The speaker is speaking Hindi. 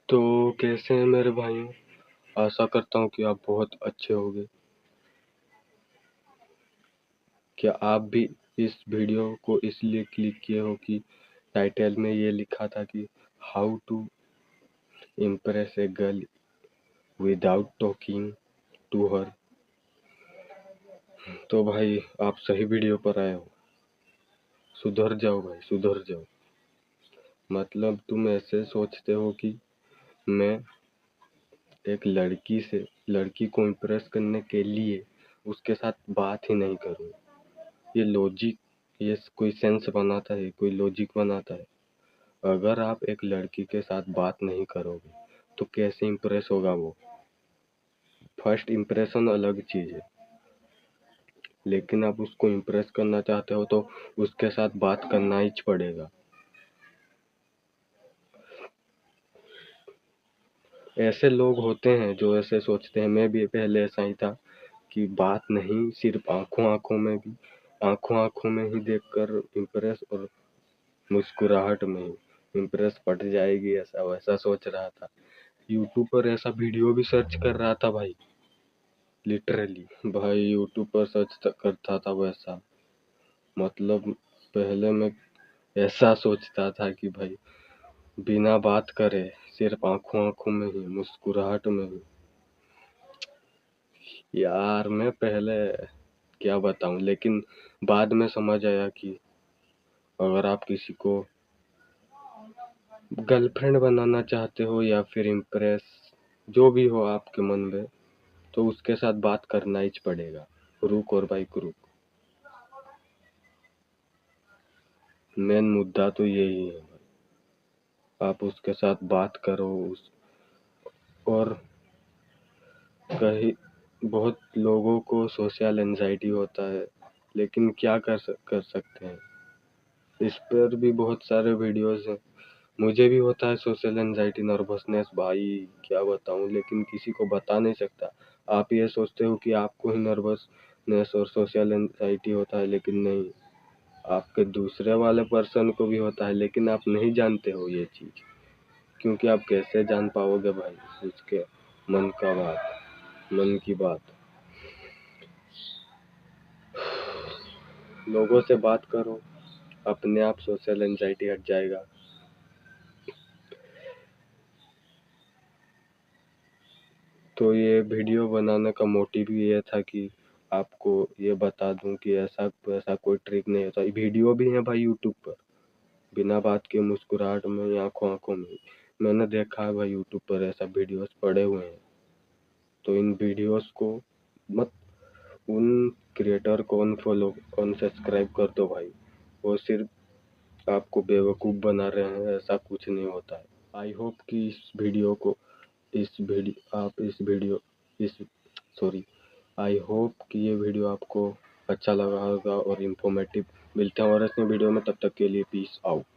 तो कैसे हैं मेरे भाइयों। आशा करता हूँ कि आप बहुत अच्छे होंगे। क्या आप भी इस वीडियो को इसलिए क्लिक किए हो कि टाइटल में ये लिखा था कि how to impress a girl without talking to her. तो भाई आप सही वीडियो पर आए हो। सुधर जाओ भाई, सुधर जाओ। मतलब तुम ऐसे सोचते हो कि मैं एक लड़की को इम्प्रेस करने के लिए उसके साथ बात ही नहीं करूँ। ये कोई सेंस बनाता है, कोई लॉजिक बनाता है। अगर आप एक लड़की के साथ बात नहीं करोगे तो कैसे इम्प्रेस होगा वो। फर्स्ट इम्प्रेशन अलग चीज़ है, लेकिन आप उसको इम्प्रेस करना चाहते हो तो उसके साथ बात करना ही पड़ेगा। ऐसे लोग होते हैं जो ऐसे सोचते हैं। मैं भी पहले ऐसा ही था कि बात नहीं, सिर्फ आंखों आंखों में ही देखकर इम्प्रेस, और मुस्कुराहट में ही इम्प्रेस पट जाएगी, ऐसा वैसा सोच रहा था। यूट्यूब पर ऐसा वीडियो भी सर्च कर रहा था भाई। लिटरली भाई यूट्यूब पर सर्च करता था वैसा। मतलब पहले मैं ऐसा सोचता था कि भाई बिना बात करे, सिर्फ आंखों आंखों में ही, मुस्कुराहट में ही। यार मैं पहले क्या बताऊं, लेकिन बाद में समझ आया कि अगर आप किसी को गर्लफ्रेंड बनाना चाहते हो या फिर इम्प्रेस, जो भी हो आपके मन में, तो उसके साथ बात करना ही पड़ेगा। रुक और भाई रुक। मेन मुद्दा तो यही है। आप उसके साथ बात करो और कहीं बहुत लोगों को सोशल एंजाइटी होता है, लेकिन क्या कर सकते हैं। इस पर भी बहुत सारे वीडियोस हैं। मुझे भी होता है सोशल एंजाइटी, नर्वसनेस भाई, क्या बताऊं, लेकिन किसी को बता नहीं सकता। आप ये सोचते हो कि आपको ही नर्वसनेस और सोशल एंजाइटी होता है, लेकिन नहीं, आपके दूसरे वाले पर्सन को भी होता है, लेकिन आप नहीं जानते हो ये चीज़। क्योंकि आप कैसे जान पाओगे भाई उसके मन की बात। लोगों से बात करो, अपने आप सोशल एंजाइटी हट जाएगा। तो ये वीडियो बनाने का मोटिव ये था कि आपको ये बता दूं कि ऐसा कोई ट्रिक नहीं होता। वीडियो भी है भाई यूट्यूब पर, बिना बात के मुस्कुराहट में या आंखों आंखों में। मैंने देखा है भाई यूट्यूब पर ऐसा वीडियोस पड़े हुए हैं। तो इन वीडियोस को मत, उन क्रिएटर को अनफॉलो अनसब्सक्राइब कर दो भाई। वो सिर्फ आपको बेवकूफ़ बना रहे हैं, ऐसा कुछ नहीं होता है। आई होप कि इस वीडियो इस सॉरी आई होप कि ये वीडियो आपको अच्छा लगा होगा और इन्फॉर्मेटिव। मिलते हैं और इसमें वीडियो में, तब तक के लिए पीस आउट।